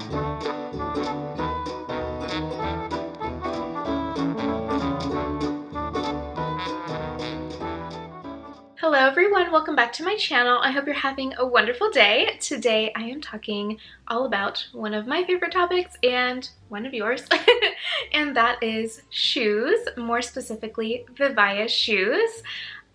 Hello everyone, welcome back to my channel. I hope you're having a wonderful day. Today I am talking all about one of my favorite topics and one of yours, and that is shoes, more specifically VIVAIA shoes.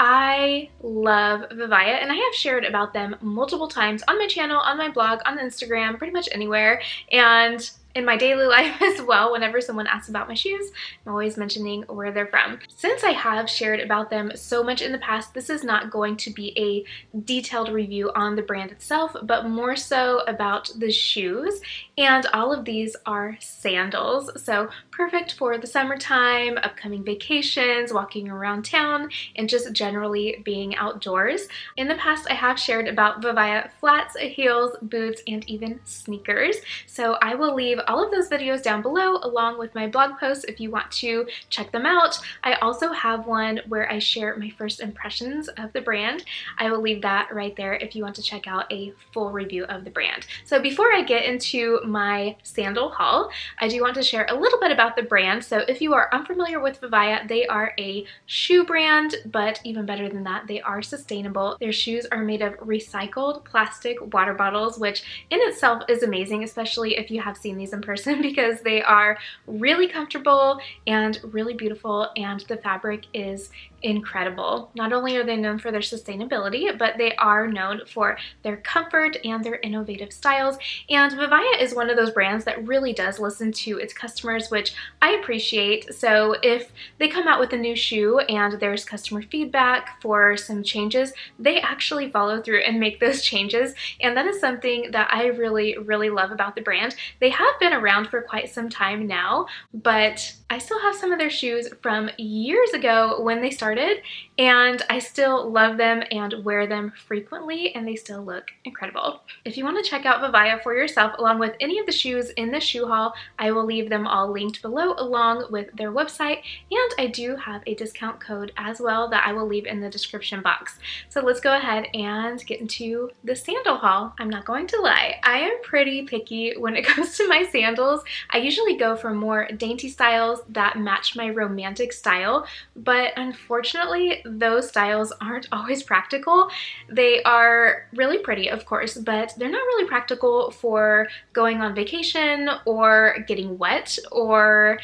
I love VIVAIA and I have shared about them multiple times on my channel, on my blog, on Instagram, pretty much anywhere, and in my daily life as well. Whenever someone asks about my shoes, I'm always mentioning where they're from. Since I have shared about them so much in the past, this is not going to be a detailed review on the brand itself, but more so about the shoes. And all of these are sandals, so perfect for the summertime, upcoming vacations, walking around town, and just generally being outdoors. In the past, I have shared about VIVAIA flats, heels, boots, and even sneakers. So I will leave all of those videos down below along with my blog posts if you want to check them out. I also have one where I share my first impressions of the brand. I will leave that right there if you want to check out a full review of the brand. So before I get into my sandal haul, I do want to share a little bit about the brand. So if you are unfamiliar with VIVAIA, they are a shoe brand, but even better than that, they are sustainable. Their shoes are made of recycled plastic water bottles, which in itself is amazing, especially if you have seen these in person, because they are really comfortable and really beautiful, and the fabric is incredible. Not only are they known for their sustainability, but they are known for their comfort and their innovative styles. And VIVAIA is one of those brands that really does listen to its customers, which I appreciate. So if they come out with a new shoe and there's customer feedback for some changes, they actually follow through and make those changes. And that is something that I really, really love about the brand. They have been around for quite some time now, but I still have some of their shoes from years ago when they started, and I still love them and wear them frequently, and they still look incredible. If you want to check out VIVAIA for yourself along with any of the shoes in this shoe haul, I will leave them all linked below along with their website, and I do have a discount code as well that I will leave in the description box. So let's go ahead and get into the sandal haul. I'm not going to lie, I am pretty picky when it comes to my sandals. I usually go for more dainty styles that match my romantic style, but unfortunately those styles aren't always practical. They are really pretty, of course, but they're not really practical for going on vacation or getting wet or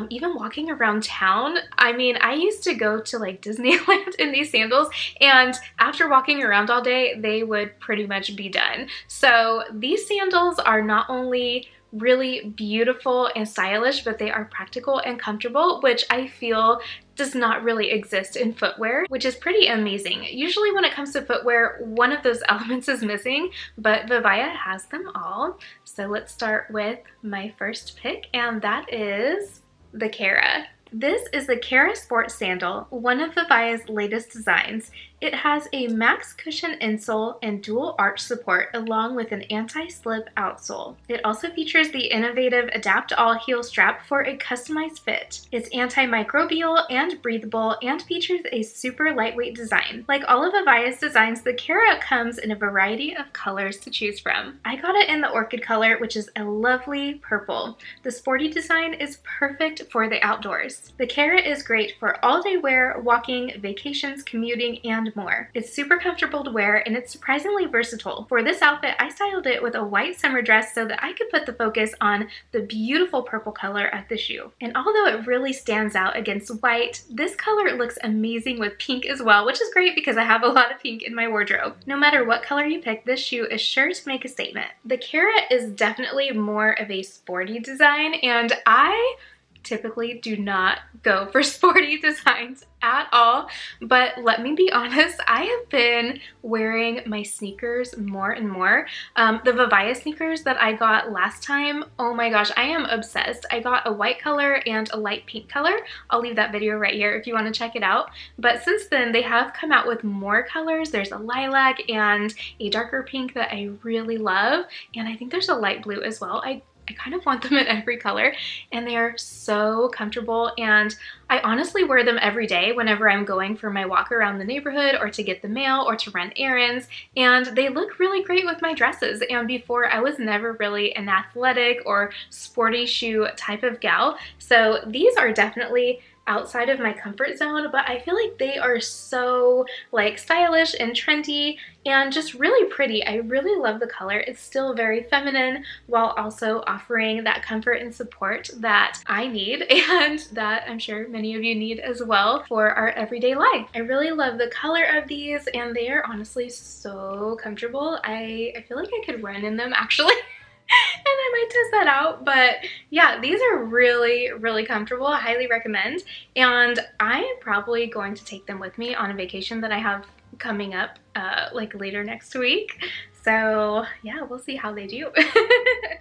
even walking around town. I mean, I used to go to like Disneyland in these sandals, and after walking around all day, they would pretty much be done. So these sandals are not only really beautiful and stylish, but they are practical and comfortable, which I feel does not really exist in footwear, which is pretty amazing. Usually when it comes to footwear, one of those elements is missing, but VIVAIA has them all. So let's start with my first pick, and that is the Kara. This is the Kara Sport Sandal, one of VIVAIA's latest designs. It has a max cushion insole and dual arch support along with an anti-slip outsole. It also features the innovative Adapt All heel strap for a customized fit. It's antimicrobial and breathable and features a super lightweight design. Like all of VIVAIA's designs, the Kara comes in a variety of colors to choose from. I got it in the Orchid color, which is a lovely purple. The sporty design is perfect for the outdoors. The Kara is great for all-day wear, walking, vacations, commuting, and more. It's super comfortable to wear, and it's surprisingly versatile. For this outfit, I styled it with a white summer dress so that I could put the focus on the beautiful purple color of the shoe. And although it really stands out against white, this color looks amazing with pink as well, which is great because I have a lot of pink in my wardrobe. No matter what color you pick, this shoe is sure to make a statement. The Kara is definitely more of a sporty design, and I typically do not go for sporty designs at all, but let me be honest, I have been wearing my sneakers more and more. The VIVAIA sneakers that I got last time, oh my gosh, I am obsessed. I got a white color and a light pink color. I'll leave that video right here if you want to check it out. But since then, they have come out with more colors. There's a lilac and a darker pink that I really love, and I think there's a light blue as well. I I kind of want them in every color, and they are so comfortable, and I honestly wear them every day whenever I'm going for my walk around the neighborhood or to get the mail or to run errands, and they look really great with my dresses. And before, I was never really an athletic or sporty shoe type of gal, so these are definitely outside of my comfort zone, but I feel like they are so like stylish and trendy and just really pretty. I really love the color. It's still very feminine while also offering that comfort and support that I need and that I'm sure many of you need as well for our everyday life. I really love the color of these, and they are honestly so comfortable. I feel like I could run in them actually. And I might test that out, but yeah, these are really, really comfortable. I highly recommend, and I am probably going to take them with me on a vacation that I have coming up like later next week. So yeah, we'll see how they do.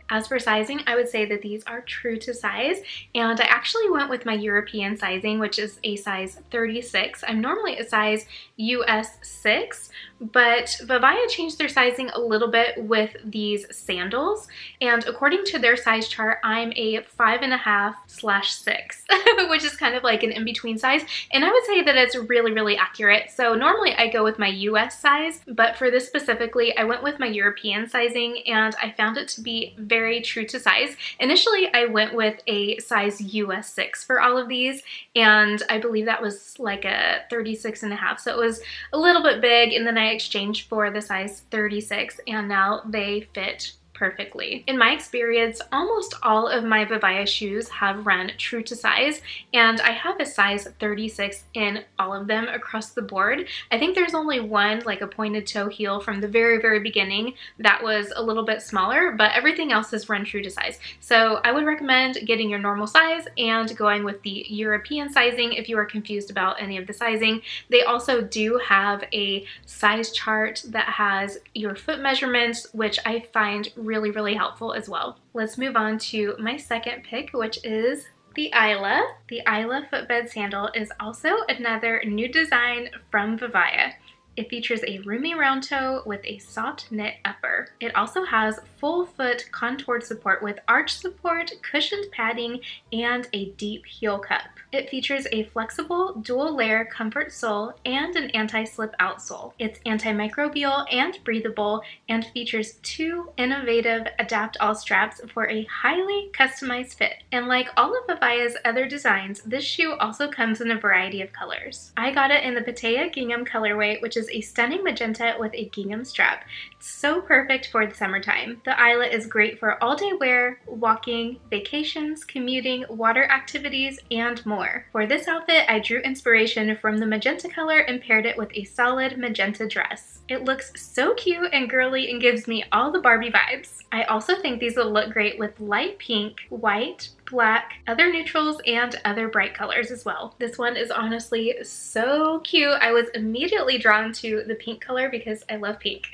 As for sizing, I would say that these are true to size, and I actually went with my European sizing, which is a size 36. I'm normally a size US 6, but VIVAIA changed their sizing a little bit with these sandals, and according to their size chart, I'm a 5.5/6, which is kind of like an in-between size, and I would say that it's really, really accurate. So normally I go with my US size, but for this specifically, I went with my European sizing, and I found it to be very true to size. Initially, I went with a size US 6 for all of these, and I believe that was like a 36.5, so it was a little bit big, and then I exchanged for the size 36, and now they fit perfectly. In my experience, almost all of my VIVAIA shoes have run true to size, and I have a size 36 in all of them across the board. I think there's only one, like a pointed toe heel from the very, very beginning that was a little bit smaller, but everything else has run true to size. So I would recommend getting your normal size and going with the European sizing if you are confused about any of the sizing. They also do have a size chart that has your foot measurements, which I find really, really helpful as well. Let's move on to my second pick, which is the Isla. The Isla footbed sandal is also another new design from VIVAIA. It features a roomy round toe with a soft knit upper. It also has full foot contoured support with arch support, cushioned padding, and a deep heel cup. It features a flexible dual layer comfort sole and an anti-slip outsole. It's antimicrobial and breathable and features two innovative adapt-all straps for a highly customized fit. And like all of VIVAIA's other designs, this shoe also comes in a variety of colors. I got it in the Pitaya Gingham colorway, which is a stunning magenta with a gingham strap. It's so perfect for the summertime. The Isla is great for all-day wear, walking, vacations, commuting, water activities, and more. For this outfit, I drew inspiration from the magenta color and paired it with a solid magenta dress. It looks so cute and girly and gives me all the Barbie vibes. I also think these will look great with light pink, white, black, other neutrals, and other bright colors as well. This one is honestly so cute. I was immediately drawn to the pink color because I love pink.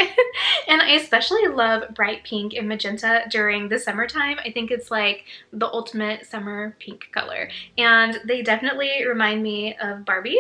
And I especially love bright pink and magenta during the summertime. I think it's like the ultimate summer pink color. And they definitely remind me of Barbie.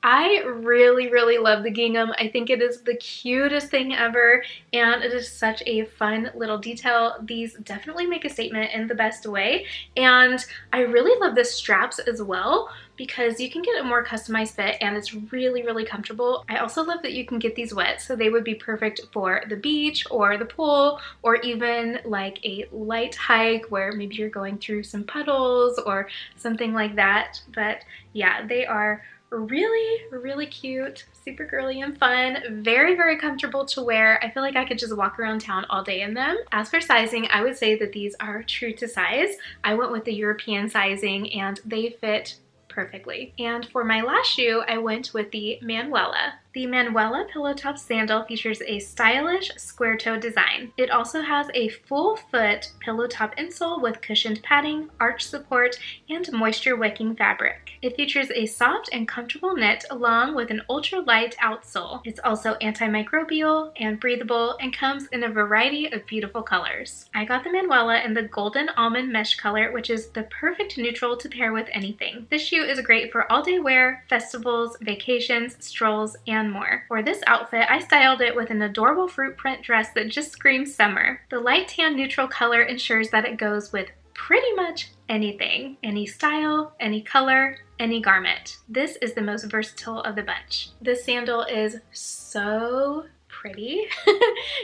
I really, really love the gingham. I think it is the cutest thing ever, and it is such a fun little detail. These definitely make a statement in the best way. And I really love the straps as well because you can get a more customized fit and it's really, really comfortable. I also love that you can get these wet, so they would be perfect for the beach or the pool, or even like a light hike where maybe you're going through some puddles or something like that. But yeah, they are really, really cute, super girly and fun, very, very comfortable to wear. I feel like I could just walk around town all day in them. As for sizing, I would say that these are true to size. I went with the European sizing and they fit perfectly. And for my last shoe, I went with the Manuella. The Manuella pillow top sandal features a stylish square toe design. It also has a full foot pillow top insole with cushioned padding, arch support, and moisture wicking fabric. It features a soft and comfortable knit along with an ultra light outsole. It's also antimicrobial and breathable and comes in a variety of beautiful colors. I got the Manuella in the golden almond mesh color, which is the perfect neutral to pair with anything. This shoe is great for all day wear, festivals, vacations, strolls, and and more. For this outfit, I styled it with an adorable fruit print dress that just screams summer. The light tan neutral color ensures that it goes with pretty much anything, any style, any color, any garment. This is the most versatile of the bunch. This sandal is so pretty.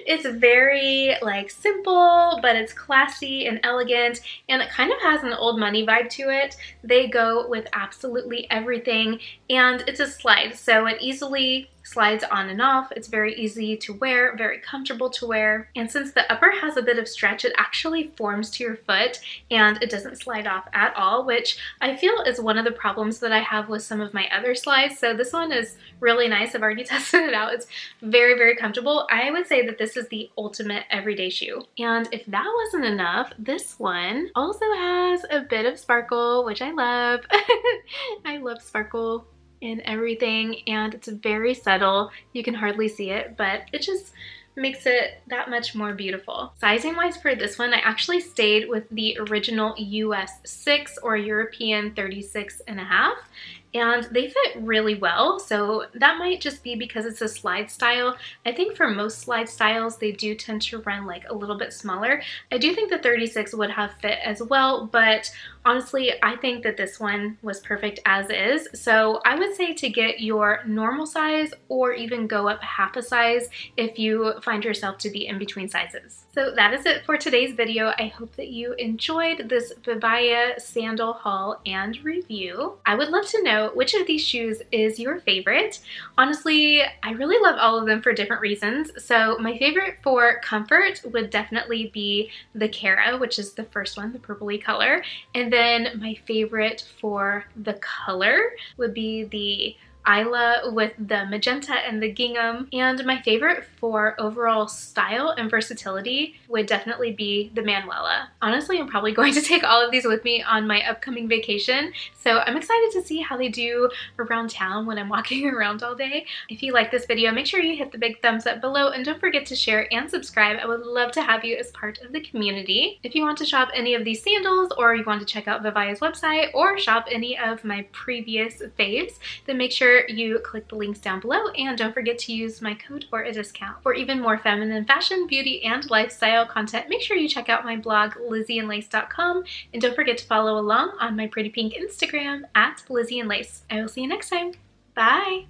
It's very like simple, but it's classy and elegant, and it kind of has an old money vibe to it. They go with absolutely everything, and it's a slide, so it easily slides on and off. It's very easy to wear, very comfortable to wear, and since the upper has a bit of stretch, it actually forms to your foot and it doesn't slide off at all, which I feel is one of the problems that I have with some of my other slides. So this one is really nice. I've already tested it out. It's very, very comfortable. I would say that this is the ultimate everyday shoe. And if that wasn't enough, this one also has a bit of sparkle, which I love. I love sparkle in everything, and it's very subtle. You can hardly see it, but it just makes it that much more beautiful. Sizing wise for this one, I actually stayed with the original US 6 or European 36.5, and they fit really well. So that might just be because it's a slide style. I think for most slide styles, they do tend to run like a little bit smaller. I do think the 36 would have fit as well, but honestly, I think that this one was perfect as is. So I would say to get your normal size or even go up half a size if you find yourself to be in between sizes. So that is it for today's video. I hope that you enjoyed this VIVAIA sandal haul and review. I would love to know which of these shoes is your favorite. Honestly, I really love all of them for different reasons. So my favorite for comfort would definitely be the Cara, which is the first one, the purpley color. And then my favorite for the color would be the Isla with the magenta and the gingham. And my favorite for overall style and versatility would definitely be the Manuella. Honestly, I'm probably going to take all of these with me on my upcoming vacation, so I'm excited to see how they do around town when I'm walking around all day. If you like this video, make sure you hit the big thumbs up below, and don't forget to share and subscribe. I would love to have you as part of the community. If you want to shop any of these sandals, or you want to check out VIVAIA's website, or shop any of my previous faves, then make sure you click the links down below, and don't forget to use my code for a discount. For even more feminine fashion, beauty, and lifestyle content, make sure you check out my blog, LIZZIEINLACE.com, and don't forget to follow along on my pretty pink Instagram at LIZZIEINLACE. I will see you next time. Bye!